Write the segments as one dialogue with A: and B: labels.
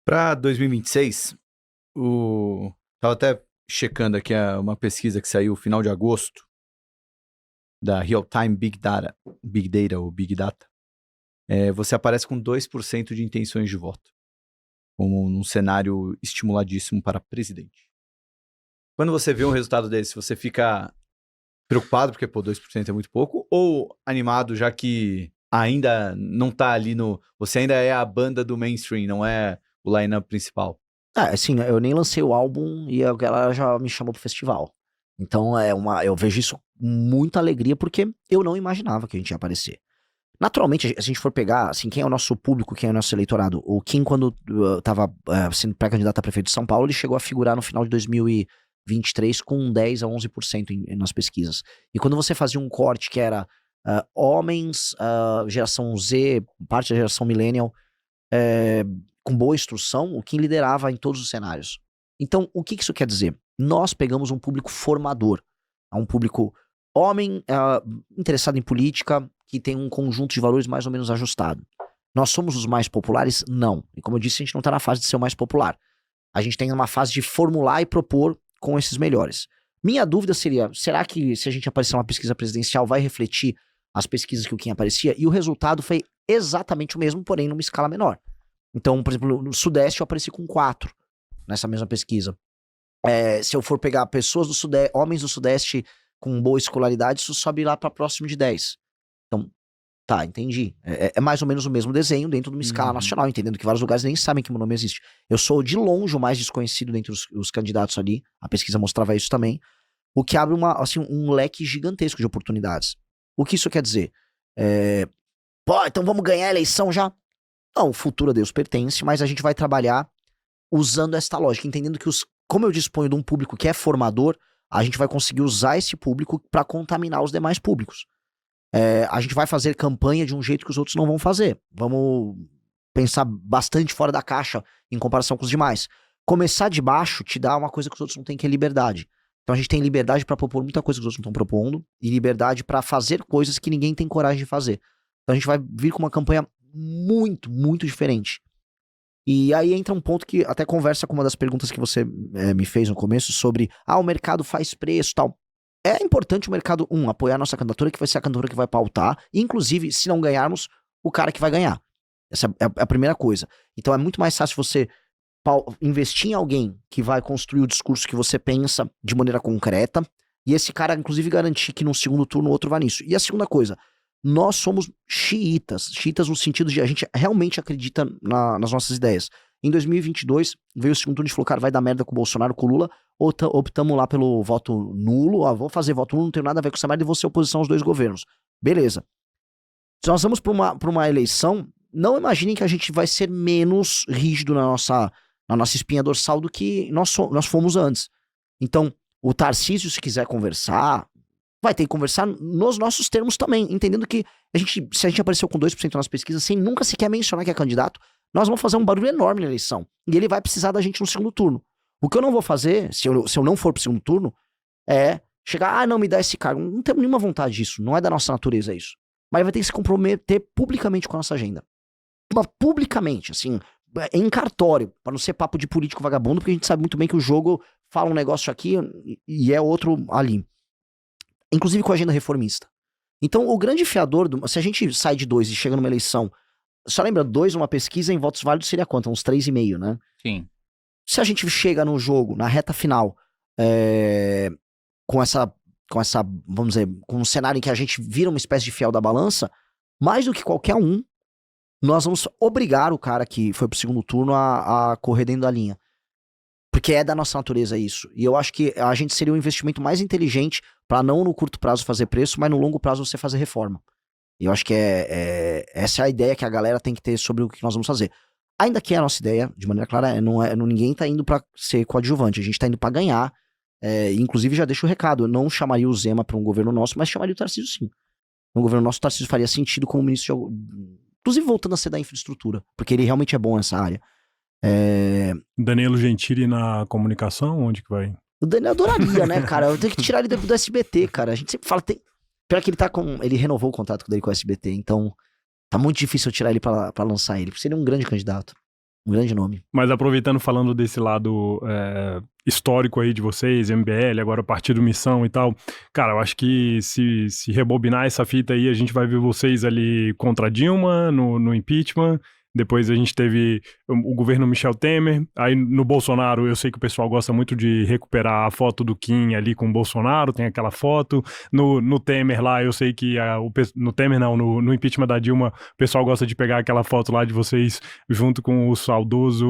A: Para 2026, tava até checando aqui uma pesquisa que saiu no final de agosto, da Real Time Big Data ou Big Data. Você aparece com 2% de intenções de voto, como num cenário estimuladíssimo para presidente. Quando você vê um resultado desse, você fica preocupado, porque, 2% é muito pouco, ou animado, já que ainda não tá ali você ainda é a banda do mainstream, não é o line-up principal?
B: Assim, eu nem lancei o álbum e a galera já me chamou pro festival. Então eu vejo isso com muita alegria, porque eu não imaginava que a gente ia aparecer. Naturalmente, se a gente for pegar, assim, quem é o nosso público, quem é o nosso eleitorado, o Kim, quando tava sendo pré-candidato a prefeito de São Paulo, ele chegou a figurar no final de 2023 com 10 a 11% nas pesquisas. E quando você fazia um corte que era homens, geração Z, parte da geração millennial, com boa instrução, o Kim liderava em todos os cenários. Então, o que isso quer dizer? Nós pegamos um público formador, um público homem interessado em política, que tem um conjunto de valores mais ou menos ajustado. Nós somos os mais populares? Não. E como eu disse, a gente não está na fase de ser o mais popular. A gente tem uma fase de formular e propor com esses melhores. Minha dúvida seria, será que se a gente aparecer uma pesquisa presidencial vai refletir as pesquisas que o Kim aparecia? E o resultado foi exatamente o mesmo, porém numa escala menor. Então, por exemplo, no Sudeste eu apareci com 4 nessa mesma pesquisa. Se eu for pegar pessoas do Sudeste, homens do Sudeste com boa escolaridade, isso sobe lá para próximo de 10. Então, tá, entendi. É mais ou menos o mesmo desenho dentro de uma escala nacional, entendendo que vários lugares nem sabem que meu nome existe. Eu sou de longe o mais desconhecido dentre os candidatos ali, a pesquisa mostrava isso também, o que abre um leque gigantesco de oportunidades. O que isso quer dizer? Então vamos ganhar a eleição já? Não, o futuro a Deus pertence, mas a gente vai trabalhar usando esta lógica, entendendo que como eu disponho de um público que é formador, a gente vai conseguir usar esse público para contaminar os demais públicos. A gente vai fazer campanha de um jeito que os outros não vão fazer. Vamos pensar bastante fora da caixa em comparação com os demais. Começar de baixo te dá uma coisa que os outros não têm, que é liberdade. Então a gente tem liberdade para propor muita coisa que os outros não estão propondo e liberdade para fazer coisas que ninguém tem coragem de fazer. Então a gente vai vir com uma campanha muito, muito diferente. E aí entra um ponto que até conversa com uma das perguntas que você me fez no começo sobre, o mercado faz preço e tal. É importante o mercado, apoiar a nossa candidatura, que vai ser a candidatura que vai pautar, inclusive, se não ganharmos, o cara que vai ganhar. Essa é a primeira coisa. Então é muito mais fácil você investir em alguém que vai construir o discurso que você pensa de maneira concreta, e esse cara, inclusive, garantir que no segundo turno o outro vai nisso. E a segunda coisa, nós somos xiitas no sentido de a gente realmente acredita nas nossas ideias. Em 2022, veio o segundo turno e falou, cara, vai dar merda com o Bolsonaro, com o Lula, ou optamos lá pelo voto nulo, vou fazer voto nulo, não tenho nada a ver com essa merda e vou ser oposição aos dois governos. Beleza. Se nós vamos pra uma eleição, não imaginem que a gente vai ser menos rígido na nossa espinha dorsal do que nós fomos antes. Então, o Tarcísio, se quiser conversar, vai ter que conversar nos nossos termos também, entendendo que se a gente apareceu com 2% nas pesquisas, sem nunca sequer mencionar que é candidato, nós vamos fazer um barulho enorme na eleição. E ele vai precisar da gente no segundo turno. O que eu não vou fazer, se eu não for pro segundo turno, é chegar, não, me dá esse cargo. Não temos nenhuma vontade disso, não é da nossa natureza isso. Mas vai ter que se comprometer publicamente com a nossa agenda. Mas publicamente, assim, em cartório, para não ser papo de político vagabundo, porque a gente sabe muito bem que o jogo fala um negócio aqui e é outro ali. Inclusive com a agenda reformista. Então, o grande fiador, se a gente sai de 2 e chega numa eleição, só lembra, 2 numa pesquisa em votos válidos seria quanto? Uns 3,5, né?
A: Sim.
B: Se a gente chega no jogo, na reta final, com essa, vamos dizer, com um cenário em que a gente vira uma espécie de fiel da balança, mais do que qualquer um, nós vamos obrigar o cara que foi pro segundo turno a correr dentro da linha. Porque é da nossa natureza isso. E eu acho que a gente seria um investimento mais inteligente para não no curto prazo fazer preço, mas no longo prazo você fazer reforma. E eu acho que essa é a ideia que a galera tem que ter sobre o que nós vamos fazer. Ainda que a nossa ideia, de maneira clara, ninguém tá indo para ser coadjuvante, a gente tá indo para ganhar. Inclusive, já deixo o recado, eu não chamaria o Zema para um governo nosso, mas chamaria o Tarcísio sim. No governo nosso, o Tarcísio faria sentido como ministro inclusive voltando a ser da infraestrutura, porque ele realmente é bom nessa área.
C: Danilo Gentili na comunicação, onde que vai?
B: O Danilo adoraria, né, cara? Eu tenho que tirar ele do SBT, cara. A gente sempre fala, pior que ele renovou o contrato dele com o SBT, então tá muito difícil eu tirar ele pra lançar ele, porque seria um grande candidato. Um grande nome.
C: Mas aproveitando, falando desse lado histórico aí de vocês, MBL, agora Partido Missão e tal, cara, eu acho que se rebobinar essa fita aí, a gente vai ver vocês ali contra a Dilma, no impeachment. Depois a gente teve o governo Michel Temer. Aí no Bolsonaro, eu sei que o pessoal gosta muito de recuperar a foto do Kim ali com o Bolsonaro, tem aquela foto. No Temer lá, eu sei que no Temer não, no impeachment da Dilma, o pessoal gosta de pegar aquela foto lá de vocês junto com o saudoso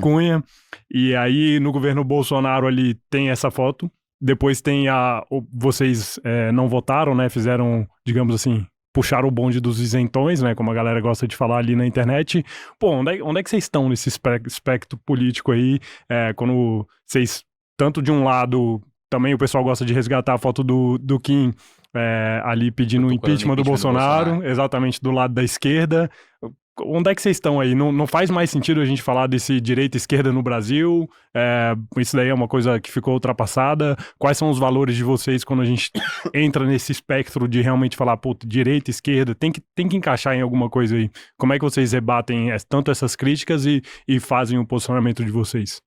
C: Cunha. E aí no governo Bolsonaro ali tem essa foto. Depois tem vocês não votaram, né? Fizeram, digamos assim, puxaram o bonde dos isentões, né? Como a galera gosta de falar ali na internet. Pô, onde é que vocês estão nesse espectro político aí? Quando vocês, tanto de um lado, também o pessoal gosta de resgatar a foto do Kim ali pedindo o impeachment do Bolsonaro, exatamente do lado da esquerda. Onde é que vocês estão aí? Não faz mais sentido a gente falar desse direita e esquerda no Brasil? Isso daí é uma coisa que ficou ultrapassada. Quais são os valores de vocês quando a gente entra nesse espectro de realmente falar, pô, direita, esquerda, tem que encaixar em alguma coisa aí? Como é que vocês rebatem tanto essas críticas e fazem o posicionamento de vocês?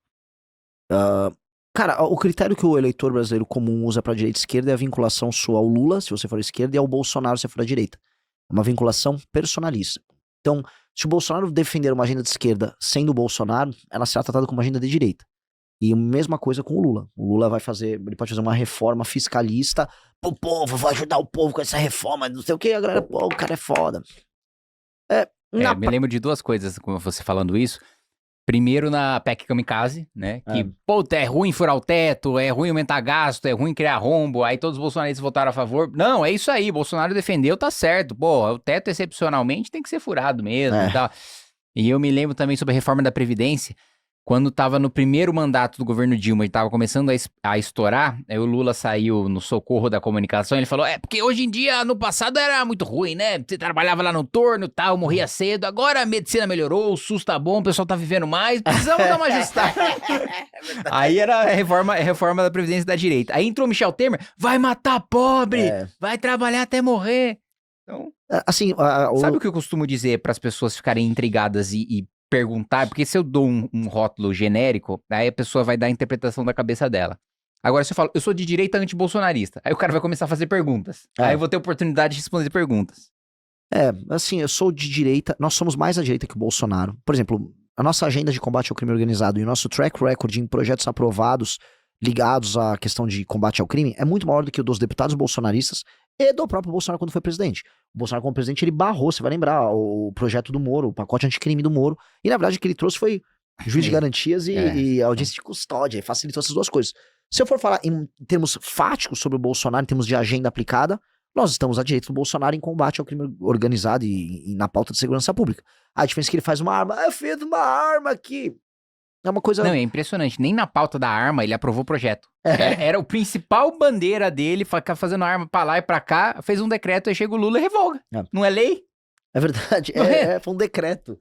B: Cara, o critério que o eleitor brasileiro comum usa pra direita e esquerda é a vinculação sua ao Lula, se você for à esquerda, e ao Bolsonaro, se você for à direita. É uma vinculação personalista. Então, se o Bolsonaro defender uma agenda de esquerda sendo o Bolsonaro, ela será tratada como uma agenda de direita. E a mesma coisa com o Lula. O Lula ele pode fazer uma reforma fiscalista pro povo, vai ajudar o povo com essa reforma, não sei o que, a galera, pô, o cara é foda.
D: Me lembro de duas coisas, como você falando isso. Primeiro na PEC Kamikaze, né? Que, pô, é ruim furar o teto, é ruim aumentar gasto, é ruim criar rombo, aí todos os bolsonaristas votaram a favor. Não, é isso aí, Bolsonaro defendeu, tá certo. Pô, o teto excepcionalmente tem que ser furado mesmo e tal. E eu me lembro também sobre a reforma da Previdência. Quando tava no primeiro mandato do governo Dilma e tava começando a estourar, aí o Lula saiu no socorro da comunicação, ele falou, porque hoje em dia, no passado era muito ruim, né? Você trabalhava lá no torno e tal, morria cedo, agora a medicina melhorou, o SUS tá bom, o pessoal tá vivendo mais, precisamos dar uma gestão. Aí era a reforma da Previdência da direita. Aí entrou Michel Temer, vai matar pobre, vai trabalhar até morrer. Então,
B: assim,
D: sabe o que eu costumo dizer para as pessoas ficarem intrigadas e perguntar, porque se eu dou um rótulo genérico, aí a pessoa vai dar a interpretação da cabeça dela. Agora, se eu falo, eu sou de direita anti-bolsonarista, aí o cara vai começar a fazer perguntas. Aí eu vou ter oportunidade de responder perguntas.
B: Assim, eu sou de direita, nós somos mais à direita que o Bolsonaro. Por exemplo, a nossa agenda de combate ao crime organizado e o nosso track record em projetos aprovados ligados à questão de combate ao crime é muito maior do que o dos deputados bolsonaristas e do próprio Bolsonaro quando foi presidente. O Bolsonaro como presidente, ele barrou, você vai lembrar, o projeto do Moro, o pacote anticrime do Moro, e na verdade o que ele trouxe foi juiz de garantias e audiência de custódia, e facilitou essas duas coisas. Se eu for falar em termos fáticos sobre o Bolsonaro, em termos de agenda aplicada, nós estamos à direita do Bolsonaro em combate ao crime organizado e na pauta de segurança pública. A diferença é que ele faz uma arma, eu fiz uma arma aqui. É uma coisa...
D: Não, é impressionante. Nem na pauta da arma ele aprovou o projeto. Era o principal bandeira dele, ficar fazendo arma pra lá e pra cá, fez um decreto, aí chega o Lula e revoga. Não é lei?
B: É verdade, foi um decreto.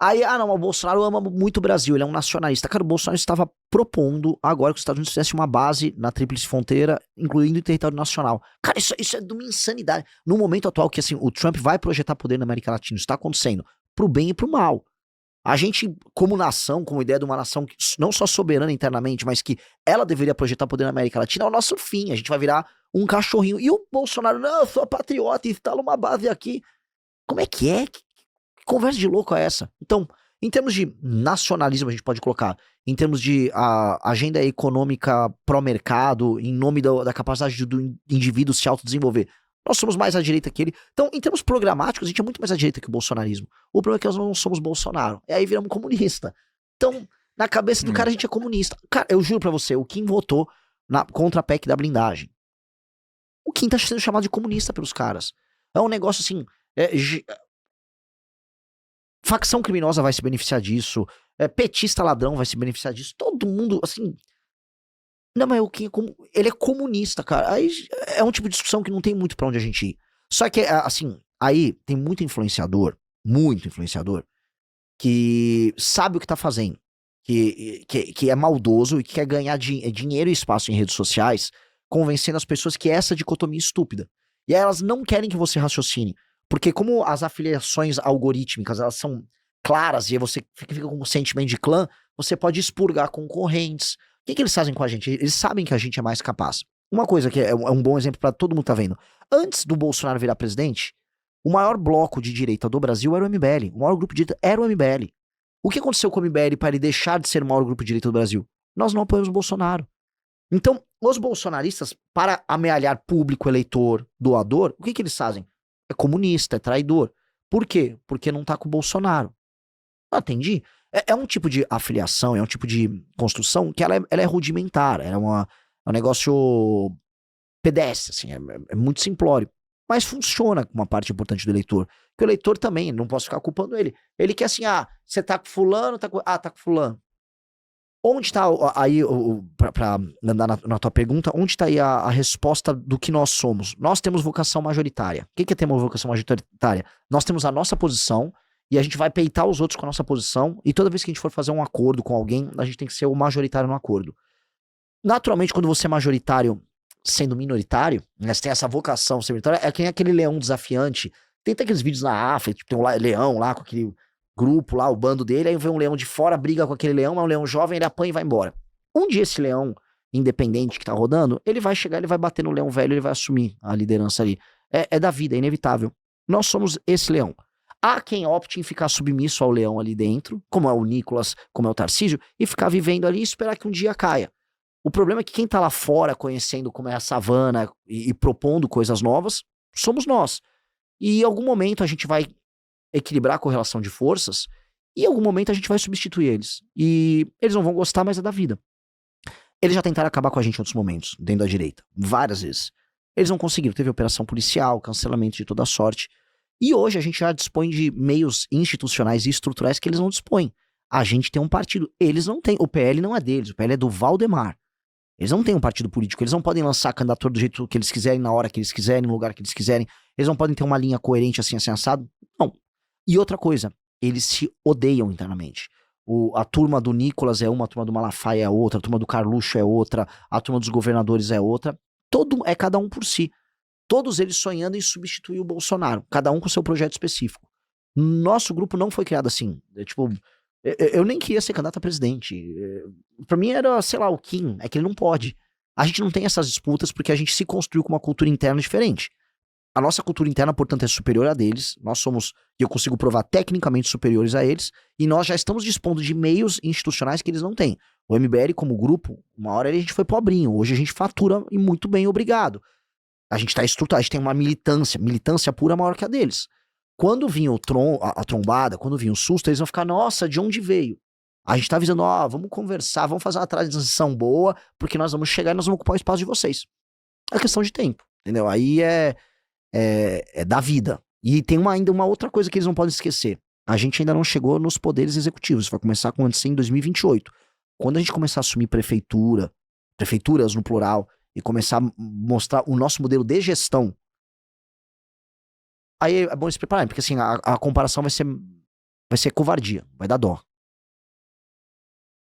B: Aí, não, o Bolsonaro ama muito o Brasil, ele é um nacionalista. Cara, o Bolsonaro estava propondo agora que os Estados Unidos fizessem uma base na Tríplice Fronteira, incluindo o território nacional. Cara, isso é de uma insanidade. No momento atual que, assim, o Trump vai projetar poder na América Latina, isso está acontecendo pro bem e pro mal. A gente, como nação, como ideia de uma nação que não só soberana internamente, mas que ela deveria projetar poder na América Latina, é o nosso fim. A gente vai virar um cachorrinho. E o Bolsonaro, não, eu sou patriota, instala uma base aqui. Como é que é? Que conversa de louco é essa? Então, em termos de nacionalismo, a gente pode colocar, em termos de agenda econômica pró-mercado, em nome da capacidade do indivíduo se autodesenvolver, nós somos mais à direita que ele. Então, em termos programáticos, a gente é muito mais à direita que o bolsonarismo. O problema é que nós não somos Bolsonaro. E aí viramos comunista. Então, na cabeça do cara, a gente é comunista. Cara, eu juro pra você, o Kim votou contra a PEC da blindagem. O Kim tá sendo chamado de comunista pelos caras. É um negócio assim... facção criminosa vai se beneficiar disso. Petista ladrão vai se beneficiar disso. Todo mundo, assim... Não, mas o Kim ele é comunista, cara. Aí é um tipo de discussão que não tem muito pra onde a gente ir. Só que, assim, aí tem muito influenciador, que sabe o que tá fazendo. Que é maldoso e que quer ganhar dinheiro e espaço em redes sociais, convencendo as pessoas que é essa dicotomia estúpida. E aí elas não querem que você raciocine. Porque como as afiliações algorítmicas, elas são claras e você fica com um sentimento de clã, você pode expurgar concorrentes. O que eles fazem com a gente? Eles sabem que a gente é mais capaz. Uma coisa que é um bom exemplo para todo mundo tá vendo. Antes do Bolsonaro virar presidente, o maior bloco de direita do Brasil era o MBL. O maior grupo de direita era o MBL. O que aconteceu com o MBL para ele deixar de ser o maior grupo de direita do Brasil? Nós não apoiamos o Bolsonaro. Então, os bolsonaristas, para amealhar público, eleitor, doador, o que eles fazem? É comunista, é traidor. Por quê? Porque não tá com o Bolsonaro. Entendi. É um tipo de afiliação, é um tipo de construção que ela é rudimentar, é um negócio pedestre, assim, é muito simplório. Mas funciona com uma parte importante do eleitor. Porque o eleitor também, não posso ficar culpando ele. Ele quer assim, você tá com fulano, tá com fulano. Onde tá aí, pra andar na tua pergunta, onde tá aí a resposta do que nós somos? Nós temos vocação majoritária. O que é ter uma vocação majoritária? Nós temos a nossa posição, e a gente vai peitar os outros com a nossa posição, e toda vez que a gente for fazer um acordo com alguém, a gente tem que ser o majoritário no acordo. Naturalmente, quando você é majoritário sendo minoritário, né, você tem essa vocação ser minoritário, é quem é aquele leão desafiante. Tem até aqueles vídeos na África, tipo, tem um leão lá com aquele grupo lá, o bando dele, aí vem um leão de fora, briga com aquele leão, mas um leão jovem, ele apanha e vai embora. Um dia esse leão independente que tá rodando, ele vai chegar, ele vai bater no leão velho, ele vai assumir a liderança ali. É da vida, é inevitável. Nós somos esse leão. Há quem opte em ficar submisso ao leão ali dentro, como é o Nicolas, como é o Tarcísio, e ficar vivendo ali e esperar que um dia caia. O problema é que quem tá lá fora conhecendo como é a savana e propondo coisas novas, somos nós. E em algum momento a gente vai equilibrar a correlação de forças e em algum momento a gente vai substituir eles. E eles não vão gostar, mas é da vida. Eles já tentaram acabar com a gente em outros momentos, dentro da direita, várias vezes. Eles não conseguiram, teve operação policial, cancelamento de toda sorte. E hoje a gente já dispõe de meios institucionais e estruturais que eles não dispõem. A gente tem um partido, eles não têm. O PL não é deles, o PL é do Valdemar. Eles não têm um partido político, eles não podem lançar a candidatura do jeito que eles quiserem, na hora que eles quiserem, no lugar que eles quiserem. Eles não podem ter uma linha coerente assim assado. Não. E outra coisa, eles se odeiam internamente. A turma do Nicolas é uma, a turma do Malafaia é outra, a turma do Carluxo é outra, a turma dos governadores é outra. Cada um por si. Todos eles sonhando em substituir o Bolsonaro, cada um com seu projeto específico. Nosso grupo não foi criado assim. Eu nem queria ser candidato a presidente. Pra mim era, sei lá, o Kim. É que ele não pode. A gente não tem essas disputas porque a gente se construiu com uma cultura interna diferente. A nossa cultura interna, portanto, é superior à deles. Nós somos, e eu consigo provar, tecnicamente superiores a eles. E nós já estamos dispondo de meios institucionais que eles não têm. O MBL, como grupo, uma hora a gente foi pobrinho. Hoje a gente fatura e muito bem, obrigado. A gente tá estruturado, a gente tem uma militância pura maior que a deles. Quando vinha a trombada, quando vinha o susto, eles vão ficar, nossa, de onde veio? A gente tá avisando, vamos conversar, vamos fazer uma transição boa, porque nós vamos chegar e nós vamos ocupar o espaço de vocês. É questão de tempo, entendeu? Aí é da vida. E tem ainda uma outra coisa que eles não podem esquecer. A gente ainda não chegou nos poderes executivos, vai começar a acontecer em 2028. Quando a gente começar a assumir prefeituras no plural, e começar a mostrar o nosso modelo de gestão, aí é bom se preparar, porque assim, a comparação vai ser covardia, vai dar dó.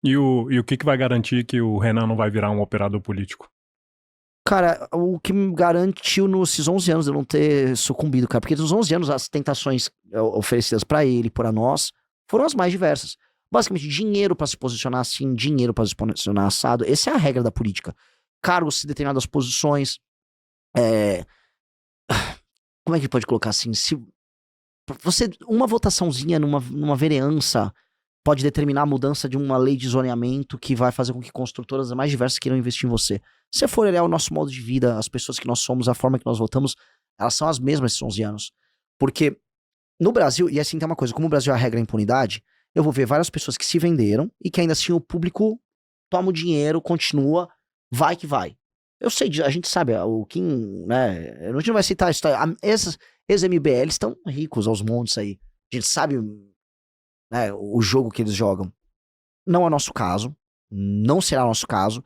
C: E o que vai garantir que o Renan não vai virar um operador político?
B: Cara, o que me garantiu nesses 11 anos de eu não ter sucumbido, cara, porque nos 11 anos as tentações oferecidas pra ele e por nós foram as mais diversas. Basicamente, dinheiro pra se posicionar assim, dinheiro pra se posicionar assado, essa é a regra da política. Cargos em determinadas posições. Como é que pode colocar assim? Se uma votaçãozinha numa vereança pode determinar a mudança de uma lei de zoneamento que vai fazer com que construtoras mais diversas queiram investir em você. Se você for olhar o nosso modo de vida, as pessoas que nós somos, a forma que nós votamos, elas são as mesmas esses 11 anos. Porque no Brasil, e assim tem uma coisa, como o Brasil é a regra da impunidade, eu vou ver várias pessoas que se venderam e que ainda assim o público toma o dinheiro, continua, vai que vai. Eu sei, a gente sabe, o Kim, né, a gente não vai citar a história, esses MBLs estão ricos aos montes aí. A gente sabe, né, o jogo que eles jogam. Não é nosso caso, não será nosso caso,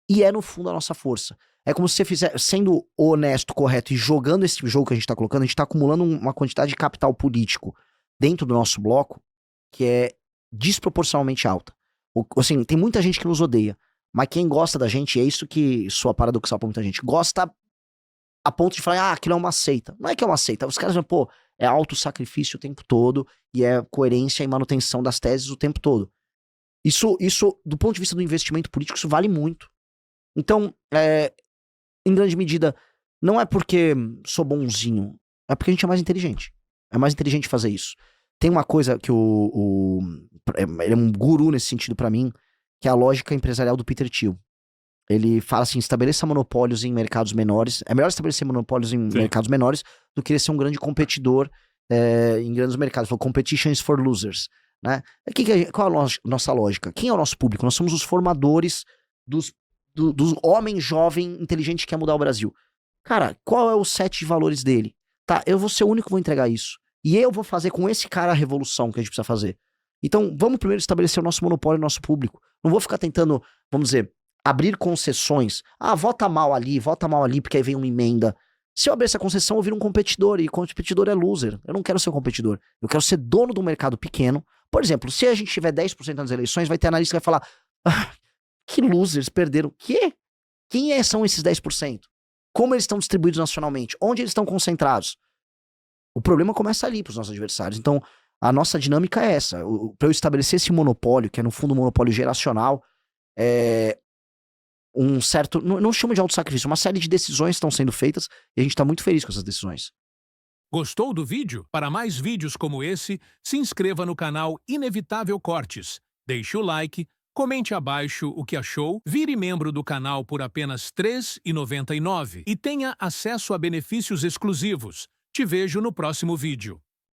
B: e é no fundo a nossa força. É como se você fizer, sendo honesto, correto e jogando esse jogo que a gente tá colocando, a gente tá acumulando uma quantidade de capital político dentro do nosso bloco que é desproporcionalmente alta. Assim, tem muita gente que nos odeia, mas quem gosta da gente, é isso que soa paradoxal pra muita gente, gosta a ponto de falar, aquilo é uma seita. Não é que é uma seita, os caras falam, pô, é autossacrifício o tempo todo e é coerência e manutenção das teses o tempo todo. Isso, do ponto de vista do investimento político, isso vale muito. Então, em grande medida, não é porque sou bonzinho, é porque a gente é mais inteligente. É mais inteligente fazer isso. Tem uma coisa que ele é um guru nesse sentido pra mim, que é a lógica empresarial do Peter Thiel. Ele fala assim, estabeleça monopólios em mercados menores. É melhor estabelecer monopólios em mercados menores do que ser um grande competidor em grandes mercados. Ele falou, competition is for losers. Né? Qual é a nossa lógica? Quem é o nosso público? Nós somos os formadores do homem jovem inteligente que quer mudar o Brasil. Cara, qual é o set de valores dele? Tá, eu vou ser o único que vou entregar isso. E eu vou fazer com esse cara a revolução que a gente precisa fazer. Então, vamos primeiro estabelecer o nosso monopólio, o nosso público. Não vou ficar tentando, vamos dizer, abrir concessões. Ah, vota mal ali, porque aí vem uma emenda. Se eu abrir essa concessão, eu viro um competidor, e competidor é loser. Eu não quero ser um competidor. Eu quero ser dono de um mercado pequeno. Por exemplo, se a gente tiver 10% nas eleições, vai ter analista que vai falar, que losers, perderam. O quê? Quem são esses 10%? Como eles estão distribuídos nacionalmente? Onde eles estão concentrados? O problema começa ali para os nossos adversários. Então, a nossa dinâmica é essa. Para eu estabelecer esse monopólio, que é no fundo um monopólio geracional, um certo, não chamo de autossacrifício, uma série de decisões estão sendo feitas e a gente está muito feliz com essas decisões.
E: Gostou do vídeo? Para mais vídeos como esse, se inscreva no canal Inevitável Cortes, deixe o like, comente abaixo o que achou, vire membro do canal por apenas R$ 3,99 e tenha acesso a benefícios exclusivos. Te vejo no próximo vídeo.